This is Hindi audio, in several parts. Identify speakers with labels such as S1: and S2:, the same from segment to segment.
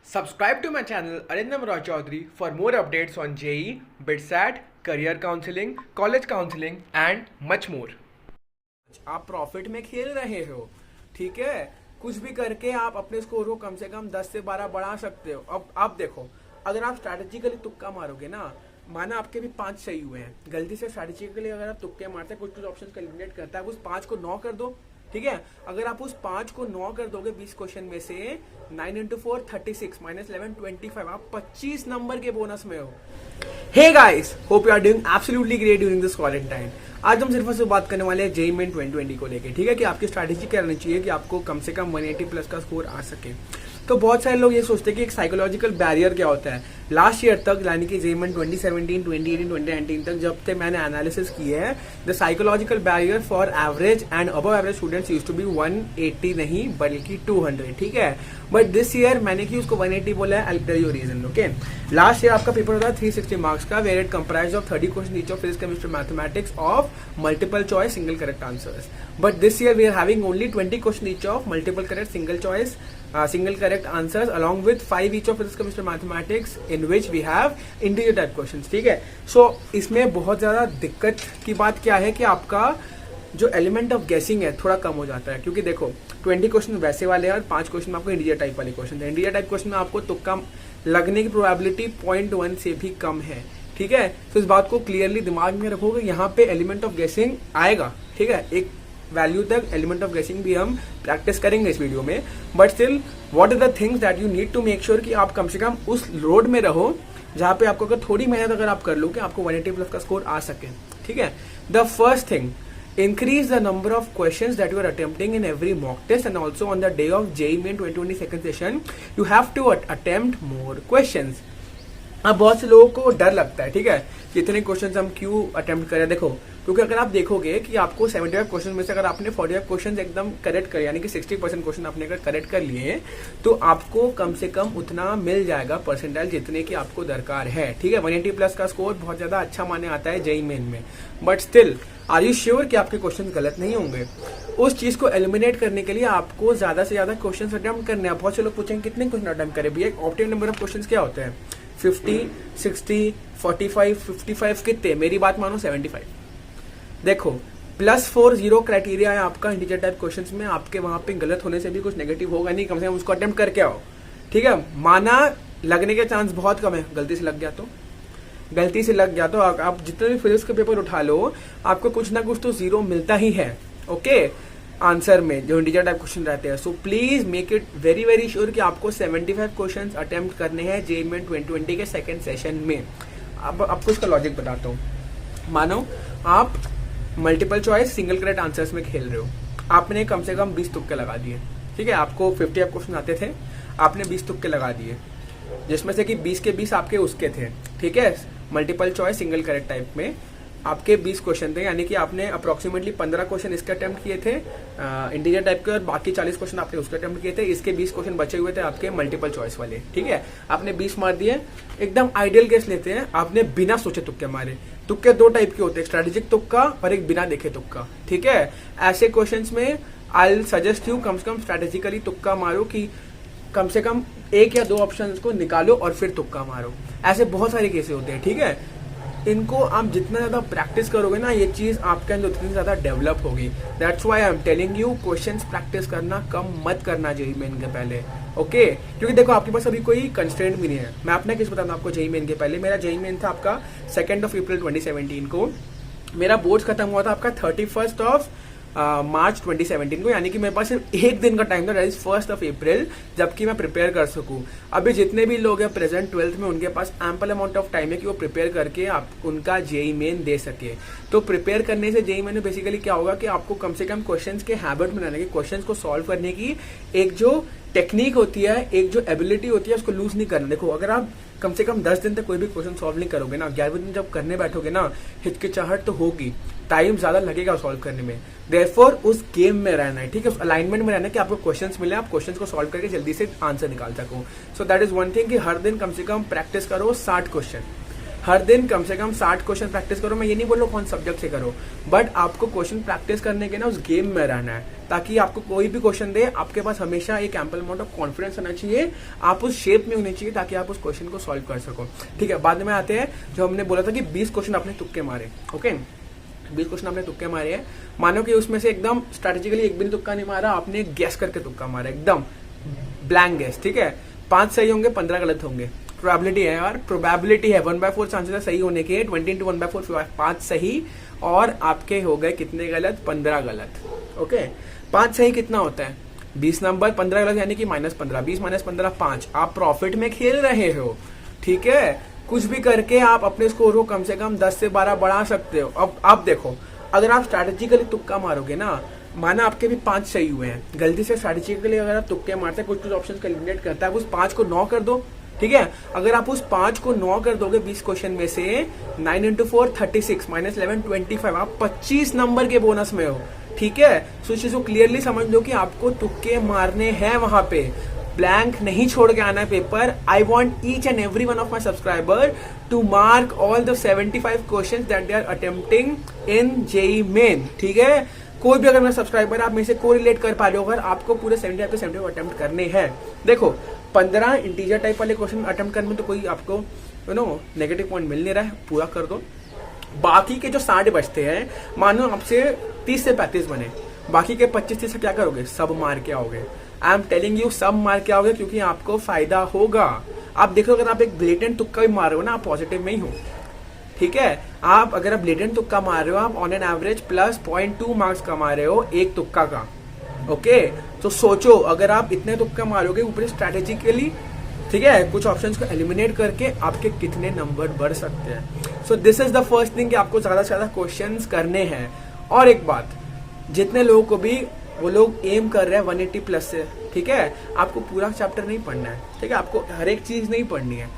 S1: Subscribe to my channel Arindam Roy Chaudhary for more updates on JEE, BITSAT, career counseling, college counseling and much more.
S2: आप प्रॉफिट में खेल रहे हो, ठीक है। कुछ भी करके आप अपने स्कोर को कम से कम 10 से 12 बढ़ा सकते हो। अब आप देखो, अगर आप स्ट्रैटेजिकली तुक्का मारोगे ना, माना आपके भी 5 सही हुए हैं, गलती से स्ट्रैटेजिकली अगर आप तुक्के मारते हैं, कुछ कुछ ऑप्शन एलिमिनेट करता है, उस 5 को 9 कर दो, ठीक है। अगर आप उस 5 को 9 कर दोगे 20 क्वेश्चन में से, 9 into 4 36 minus 11 25, आप 25 नंबर के बोनस में हो। Hey guys, hope you are doing absolutely great during this quarantine. आज हम सिर्फ से बात करने वाले हैं जेईई मेन 2020 को लेके, ठीक है, कि आपकी स्ट्रैटेजी क्या रहनी चाहिए कि आपको कम से कम 180 प्लस का स्कोर आ सके। तो बहुत सारे लोग ये सोचते हैं कि एक साइकोलॉजिकल बैरियर क्या होता है। लास्ट ईयर तक, यानी कि जेईई मेन 2017, 2018, 2019 तक जब तक मैंने एनालिसिस किए हैं, the psychological barrier for average and above average students used to be 180 नहीं बल्कि 200, ठीक है। बट दिस ईयर मैंने कि उसको 180 बोला है। I will tell you reason, okay. Last year आपका पेपर होता है 360 मार्क्स का, where it comprise of 30 question each of physics, chemistry, mathematics of multiple choice single correct answers. But this year we are having only 20 question each of multiple correct single choice single correct answers along with 5 each of physics, chemistry, mathematics in which we have integer type questions, ठीक है। So इसमें बहुत ज्यादा दिक्कत की बात क्या है कि आपका जो एलिमेंट ऑफ गेसिंग है थोड़ा कम हो जाता है, क्योंकि देखो 20 क्वेश्चन वैसे वाले हैं और 5 क्वेश्चन में आपको इंटीजर टाइप वाले क्वेश्चन है। इंटीजर टाइप क्वेश्चन में आपको तुक्का लगने की प्रोबेबिलिटी 0.1 से भी कम है, ठीक है। तो इस बात को क्लियरली दिमाग में रखोगे, यहाँ पे एलिमेंट ऑफ गेसिंग आएगा, ठीक है। एक वैल्यू तक एलिमेंट ऑफ गेसिंग भी हम प्रैक्टिस करेंगे इस वीडियो में, but still what are the things that you need to make sure कि आप कम से कम उस रोड में रहो जहां पे आपको अगर थोड़ी मेहनत अगर आप कर लो कि आपको 180 प्लस का स्कोर आ सके, ठीक है। The first thing, increase the number of questions that you are attempting in every mock test, and also on the day of JEE Main 2020 second session you have to attempt more questions. अब बहुत से लोगों को डर लगता है, ठीक है, कि इतने क्वेश्चंस हम क्यों अटेम्प्ट करें। देखो, क्योंकि अगर आप देखोगे कि आपको 75 क्वेश्चन में से अगर आपने 45 क्वेश्चन एकदम करेक्ट करे, यानी कि 60% क्वेश्चन आपने अगर करेक्ट कर लिए, तो आपको कम से कम उतना मिल जाएगा परसेंटाइल जितने की आपको दरकार है, ठीक है। 180 प्लस का स्कोर बहुत ज्यादा अच्छा माने आता है जेईई मेन में, but still are you sure कि आपके क्वेश्चन गलत नहीं होंगे। उस चीज को एलिमिनेट करने के लिए आपको ज्यादा से ज्यादा क्वेश्चन अटेम्प्ट करने हैं। बहुत से लोग पूछेंगे कितने क्वेश्चन अटेम्प्ट करें भैया, ऑप्टिमम नंबर ऑफ क्वेश्चन क्या होते हैं, 50, 60, 45, 55 कितने, मेरी बात मानो 75। देखो, +4 0 क्राइटेरिया है आपका इंटीजर टाइप क्वेश्चंस में, आपके वहां पे गलत होने से भी कुछ नेगेटिव होगा नहीं, कम से कम उसको अटेम्प्ट करके आओ, ठीक है। माना लगने के चांस बहुत कम है, गलती से लग गया तो आप जितने भी फिजिक्स के पेपर उठा लो, आपको कुछ ना कुछ तो 0 मिलता ही है, ओके, आंसर में जो इंटीजर टाइप क्वेश्चन रहते हैं। So please make it very very sure कि आपको 75 क्वेश्चन अटेम्प्ट करने हैं जेईई मेन 2020 के सेकंड सेशन में। अब आपको इसका लॉजिक बताता हूँ। मानो आप multiple choice single correct answers में खेल रहे हो, आपने कम से कम 20 तुक्के लगा दिए, ठीक है। आपको 50 क्वेश्चन आते थे, आपने 20 तुक्के लगा दिए, जिसमें से कि 20 के 20 आपके उसके थे, ठीक है। Multiple choice single correct type में आपके 20 क्वेश्चन थे, यानी कि आपने अप्रोक्सीमेटली 15 क्वेश्चन इसके अटेम्प्ट किए थे इंटीजर टाइप के, और बाकी 40 क्वेश्चन आपने उसके अटेम्प्ट किए थे। इसके 20 क्वेश्चन बचे हुए थे आपके मल्टीपल चॉइस वाले, ठीक है। आपने 20 मार दिए। एकदम आइडियल केस लेते हैं, आपने बिना सोचे तुक्के मारे। तुक्के 2 टाइप के होते हैं, स्ट्रेटेजिक तुक्का और एक बिना देखे तुक्का, ठीक है। ऐसे क्वेश्चन में I will suggest you come से कम स्ट्रेटेजिकली तुक्का मारो, कि कम से कम 1 या 2 ऑप्शन को निकालो और फिर तुक्का मारो। ऐसे बहुत सारे केसेस होते हैं, ठीक है। इनको आप जितना ज्यादा प्रैक्टिस करोगे ना, ये चीज आपके अंदर उतनी ज्यादा डेवलप होगी। That's why I am telling you, questions practice करना कम मत करना जेईई मेन के पहले, ओके। क्योंकि देखो, आपके पास अभी कोई कंस्ट्रेंट भी नहीं है। मैं अपना केस बताता हूँ आपको जेईई मेन के पहले। मेरा जेईई मेन था आपका 2 अप्रैल 2017 को, मेरा बोर्ड्स खत्म हुआ था आपका 31 मार्च 2017 को, यानी कि मेरे पास सिर्फ 1 दिन का टाइम था, दैट इज 1 अप्रैल, जबकि मैं प्रिपेयर कर सकूं। अभी जितने भी लोग हैं प्रेजेंट 12th में, उनके पास एम्पल अमाउंट ऑफ टाइम है कि वो प्रिपेयर करके आप उनका जेईई मेन दे सके। तो प्रिपेयर करने से जेईई मेन में बेसिकली क्या होगा कि आपको कम से कम क्वेश्चंस के हैबिट बनाने की, क्वेश्चंस को सॉल्व करने की एक जो टेक्निक होती है, एक जो एबिलिटी होती है, उसको लूज नहीं करना। देखो, अगर आप कम से कम 10 दिन तक कोई भी क्वेश्चन सॉल्व नहीं करोगे ना, 11वें दिन जब करने बैठोगे ना, हिचकिचाहट तो होगी, टाइम ज्यादा लगेगा सॉल्व करने में। देयरफॉर उस गेम में रहना है, ठीक है, उस अलाइनमेंट में रहना है कि आपको क्वेश्चंस मिले, आप क्वेश्चंस को सॉल्व करके जल्दी से आंसर निकाल सको। So that is one thing कि हर दिन कम से कम प्रैक्टिस करो 60 क्वेश्चन। हर दिन कम से कम 60 क्वेश्चन प्रैक्टिस करो। मैं ये नहीं बोल रहा कौन सब्जेक्ट से करो, बट आपको क्वेश्चन प्रैक्टिस करने के ना उस गेम में रहना है, ताकि आपको कोई भी क्वेश्चन दे आपके पास हमेशा एक एम्पल अमाउंट ऑफ कॉन्फिडेंस होना चाहिए, आप उस शेप में होनी चाहिए ताकि आप उस क्वेश्चन को सॉल्व कर सको। ठीक है, बाद में आते हैं जो हमने बोला था कि 20 क्वेश्चन आपने तुक्के मारे। ओके, 20 क्वेश्चन आपने तुक्के मारे हैं, मानो कि उसमें से एकदम स्ट्रेटेजिकली एक भी तुक्का नहीं मारा, आपने गैस करके तुक्का मारा, एकदम ब्लैंक गैस। ठीक है, 5 सही होंगे, 15 गलत होंगे। प्रोबेबिलिटी है यार, प्रोबेबिलिटी है 1/4 चांसेस है सही होने के, 20 into 1/4 5 सही, और आपके हो गए कितने गलत, 15 गलत। ओके, 5 सही कितना होता है 20 नंबर, 15 गलत यानी कि -15, 20 - 15 5। आप प्रॉफिट में खेल रहे हो। ठीक है, कुछ भी करके आप अपने स्कोर को कम से कम 10 से 12 बढ़ा सकते हो। अब आप देखो, अगर आप स्ट्रैटेजिकली तुक्का मारोगे ना, माना आपके भी 5 सही हुए हैं, गलती से स्ट्रैटेजिकली अगर आप तुक्के मारते हैं, कुछ ऑप्शन का एलिमिनेट करता है, उस 5 को 9 कर दो। ठीक है, अगर आप उस 5 को 9 कर दोगे 20 क्वेश्चन में से, 9 into 4 36, -11 25, आप 25 नंबर के बोनस में हो। ठीक है, सो इस चीज को क्लियरली समझ लो कि आपको तुक्के मारने हैं, वहां पे ब्लैंक नहीं छोड़ के आना है paper. I want each and every one of my subscriber to mark all the 75 question that they are attempting in JEE Main. ठीक है, कोई भी अगर मेरा सब्सक्राइबर आप मेरे से को रिलेट कर पा रहे हो, अगर आपको पूरे 75 के 75 अटेम्प्ट करने हैं, देखो 15 इंटीजर टाइप वाले क्वेश्चन अटेम्प्ट करने में तो कोई आपको नेगेटिव पॉइंट मिल नहीं रहा है, पूरा कर दो। बाकी के जो 60 बचते हैं, मानो आपसे 30 से 35 बने, बाकी के 25-30 से क्या करोगे, सब मार के आओगे। आई एम टेलिंग यू, सब मार के आओगे, क्योंकि आपको फायदा होगा। आप देखो, अगर आप एक ब्लेटेंट तुक्का भी मार रहे हो ना, आप पॉजिटिव में ही हो। ठीक है, आप अगर आप ब्लेटेंट तुक्का मार रहे हो, आप ऑन एन एवरेज +0.2 मार्क्स कमा रहे हो एक तुक्का का। ओके, तो सोचो, अगर आप इतने तुक्का मारोगे ऊपर स्ट्रैटेजिकली, ठीक है, कुछ ऑप्शंस को एलिमिनेट करके, आपके कितने नंबर बढ़ सकते हैं। So this is the first thing कि आपको ज्यादा से ज्यादा क्वेश्चंस करने हैं। और एक बात, जितने लोगों को भी वो लोग एम कर रहे हैं 180 प्लस से, ठीक है, आपको पूरा चैप्टर नहीं पढ़ना है। ठीक है, आपको हर एक चीज नहीं पढ़नी है।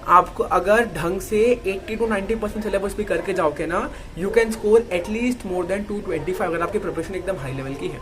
S2: आपको अगर ढंग से 80 to 90% सिलेबस भी करके जाओगे ना, you can score at least more than 225 अगर आपकी प्रिपरेशन एकदम हाई लेवल की है।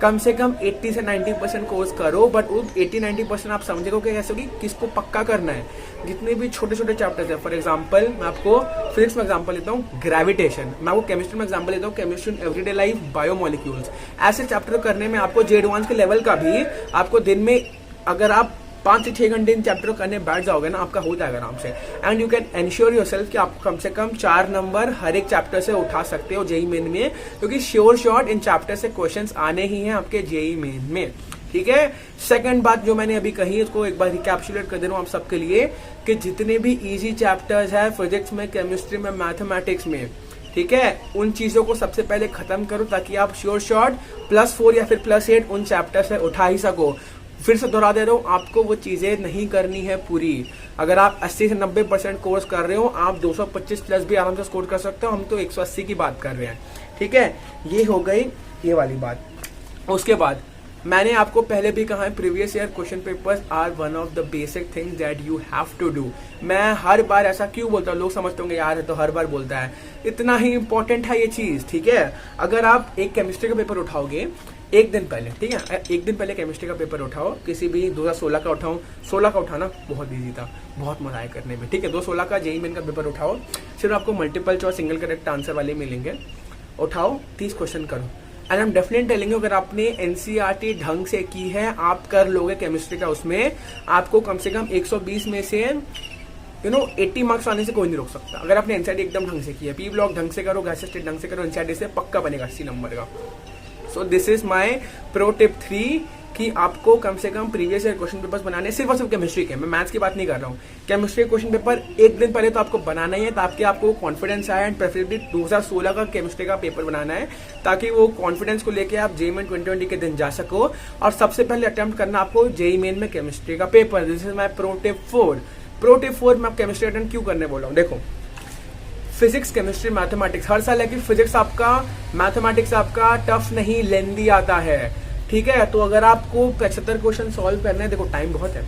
S2: कम से कम 80 से 90% कोर्स करो, बट उस 80-90% आप समझेगा कि कैसे होगी, किसको पक्का करना है। जितने भी छोटे छोटे चैप्टर्स है, फॉर एग्जांपल मैं आपको फिजिक्स में एग्जांपल लेता हूँ, ग्रेविटेशन, मैं आपको केमिस्ट्री में एग्जांपल लेता हूँ, chemistry in everyday life, biomolecules. ऐसे चैप्टर करने में आपको जे एडवांस के लेवल का भी आपको दिन में अगर आप 5 से 6 घंटे इन चैप्टर करने बैठ जाओगे ना, आपका हो जाएगा आराम से। And you can ensure yourself कि आप कम से कम 4 नंबर हर एक चैप्टर से उठा सकते हो जेईई मेन में, क्योंकि श्योर शॉट इन चैप्टर से क्वेश्चंस आने ही हैं आपके जेईई मेन में। ठीक है, सेकंड बात जो मैंने अभी कही, उसको एक बार रिकैप्सुलेट कर दे रहा हूँ आप सबके लिए, कि जितने भी इजी चैप्टर्स है फिजिक्स में, केमिस्ट्री में, मैथमेटिक्स में, ठीक है, उन चीजों को सबसे पहले खत्म करो, ताकि आप श्योर शॉट +4 या फिर +8 उन चैप्टर से उठा ही सको। फिर से दोहरा दे रहा हूँ, आपको वो चीजें नहीं करनी है पूरी। अगर आप 80 से 90% कोर्स कर रहे हो, आप 225 प्लस भी आराम से स्कोर कर सकते हो। हम तो 180 की बात कर रहे हैं। ठीक है, ये हो गई ये वाली बात। उसके बाद मैंने आपको पहले भी कहा है, previous year question papers are one of the basic things that you have to do. मैं हर बार ऐसा क्यों बोलता हूँ, लोग समझते होंगे यार तो हर बार बोलता है, इतना ही इंपॉर्टेंट है ये चीज। ठीक है, अगर आप एक केमिस्ट्री का पेपर उठाओगे एक दिन पहले, ठीक है, एक दिन पहले केमिस्ट्री का पेपर उठाओ, किसी भी 2016 का उठाओ, 16 का उठाना बहुत इजी था, बहुत मजा आया करने में। ठीक है, 2016 का जेईई मेन का पेपर उठाओ, सिर्फ आपको multiple choice single correct answer वाले मिलेंगे। उठाओ, 30 क्वेश्चन करो, and I am definitely telling you, अगर आपने एनसीईआरटी ढंग से की है, आप कर लोगे केमिस्ट्री का, उसमें आपको कम से कम 120 में से 80 मार्क्स आने से कोई नहीं रोक सकता। अगर आपने एनसीईआरटी एकदम ढंग से किया, पी ब्लॉक ढंग से करो, गैस स्टेट ढंग से करो, एनसीईआरटी से पक्का बनेगा 80 नंबर का। So this is my pro tip 3 कि आपको कम से कम प्रीवियस ईयर क्वेश्चन पेपर्स बनाने, सिर्फ और सिर्फ केमिस्ट्री के, मैं मैथ्स की बात नहीं कर रहा हूँ, केमिस्ट्री के क्वेश्चन पेपर एक दिन पहले तो आपको बनाना ही है, ताकि आपको कॉन्फिडेंस आए, एंड प्रेफरेबली 2016 का केमिस्ट्री का पेपर बनाना है, ताकि वो कॉन्फिडेंस को लेके आप जेईई मेन 2020 के दिन जा सको। और सबसे पहले अटेम्प्ट करना आपको जेईई मेन में केमिस्ट्री का paper. This is my pro tip 4। Pro tip 4 मैं केमिस्ट्री अटेम्प्ट क्यों करने बोल रहा हूँ, देखो, फिजिक्स, केमिस्ट्री, मैथमेटिक्स, हर साल है कि फिजिक्स आपका, मैथमेटिक्स आपका टफ नहीं लेंदी आता है। ठीक है, तो अगर आपको 75 क्वेश्चन सॉल्व करने हैं, देखो टाइम बहुत है,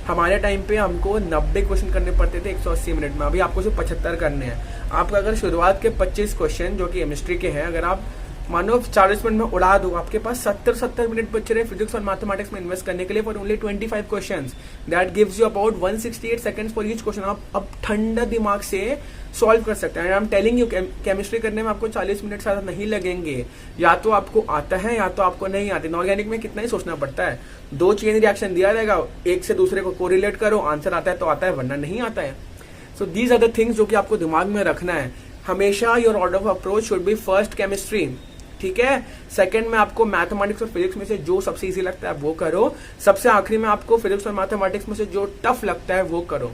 S2: हमारे टाइम पे हमको 90 क्वेश्चन करने पड़ते थे 180 मिनट में, अभी आपको सिर्फ 75 करने हैं। आपका अगर शुरुआत के 25 क्वेश्चन जो कि केमिस्ट्री के हैं, अगर आप मानो 40 मिनट में उड़ा दूं, आपके पास 70 मिनट बचे रहे फिजिक्स और मैथमेटिक्स में इन्वेस्ट करने के लिए for only 25 questions. That gives you about 168 seconds for each question. आप अब ठंडा दिमाग से सॉल्व कर सकते हैं। आई एम टेलिंग यू, केमिस्ट्री करने में आपको 40 मिनट ज्यादा नहीं लगेंगे। या तो आपको आता है या तो आपको नहीं आती। इनऑर्गेनिक में कितना ही सोचना पड़ता है, 2 चेन रिएक्शन दिया रहेगा, एक से दूसरे को कोरिलेट करो, आंसर आता है तो आता है, वरना नहीं आता है। So these are the things जो कि आपको दिमाग में रखना है हमेशा। Your order of approach should be first chemistry, ठीक है। सेकंड में आपको मैथमेटिक्स और फिजिक्स में से जो सबसे इजी लगता है वो करो। सबसे आखिरी में आपको फिजिक्स और मैथमेटिक्स में से जो टफ लगता है वो करो।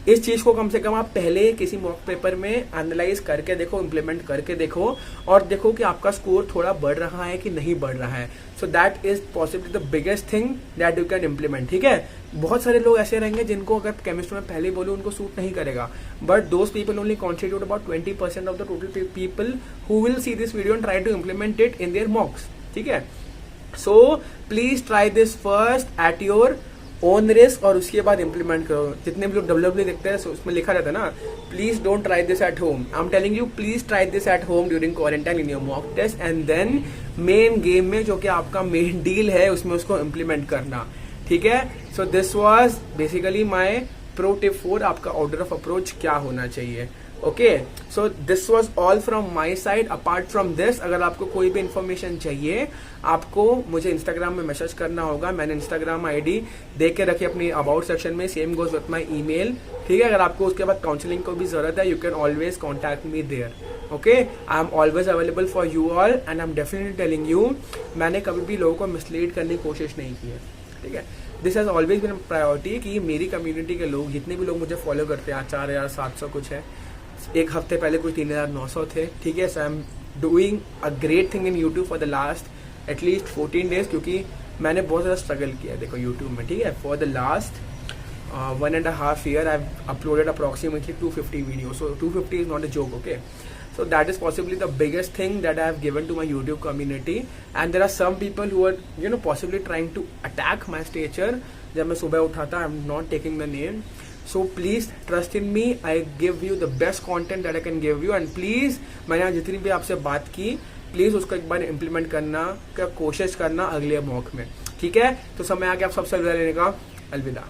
S2: इस चीज को कम से कम आप पहले किसी मॉक पेपर में एनालाइज करके देखो, इम्प्लीमेंट करके देखो, और देखो कि आपका स्कोर थोड़ा बढ़ रहा है कि नहीं बढ़ रहा है। So that is possibly the biggest thing that you can implement, ठीक है। बहुत सारे लोग ऐसे रहेंगे जिनको अगर केमिस्ट्री में पहले बोलो उनको सूट नहीं करेगा, but those people only constitute about 20% of the total people who will see this video and try to implement it in their mocks, ठीक है। So please try this first at your own risk और उसके बाद इंप्लीमेंट करो। जितने भी लोग डब्ल्यूडब्ल्यू देखते हैं उसमें लिखा रहता है ना, please don't try this at home. I am telling you, please try this at home during quarantine in your mock test and then main game में जो कि आपका मेन डील है उसमें उसको इम्प्लीमेंट करना, ठीक है। So this was basically my pro tip 4, आपका ऑर्डर ऑफ अप्रोच क्या होना चाहिए। Okay, so this was all from my side. Apart from this, अगर आपको कोई भी इंफॉर्मेशन चाहिए आपको मुझे इंस्टाग्राम में मैसेज करना होगा। मैंने इंस्टाग्राम आईडी दे के रखी अपनी अबाउट सेक्शन में, same goes with my email, ठीक है। अगर आपको उसके बाद काउंसलिंग को भी जरूरत है, you can always contact me there, okay. I am always available for you all and I am definitely telling you, मैंने कभी भी लोगों को मिसलीड करने की कोशिश नहीं की है, ठीक है। This has always been priority कि मेरी कम्युनिटी के लोग, जितने भी लोग मुझे फॉलो करते हैं, 4700 कुछ है, एक हफ्ते पहले कुछ 3900 थे, ठीक है। So I am doing a great thing in YouTube for the last at least 14 days, क्योंकि मैंने बहुत ज़्यादा स्ट्रगल किया है देखो यूट्यूब में, ठीक है। For the last 1.5 year I have uploaded approximately 250 video. So 250 is not a joke, okay. So that is possibly the biggest thing that I have given to my YouTube community, and there are some people who are, you know, possibly trying to attack my stature. जब मैं सुबह उठाता, I am not taking the name. So please trust in me. I give you the best content that I can give you, and please मैंने आज जितनी भी आपसे बात की, प्लीज उसको एक बार इम्प्लीमेंट करना का कोशिश करना अगले मॉक में, ठीक है। तो समय आ गया आप सबसे विदा लेने का। अलविदा।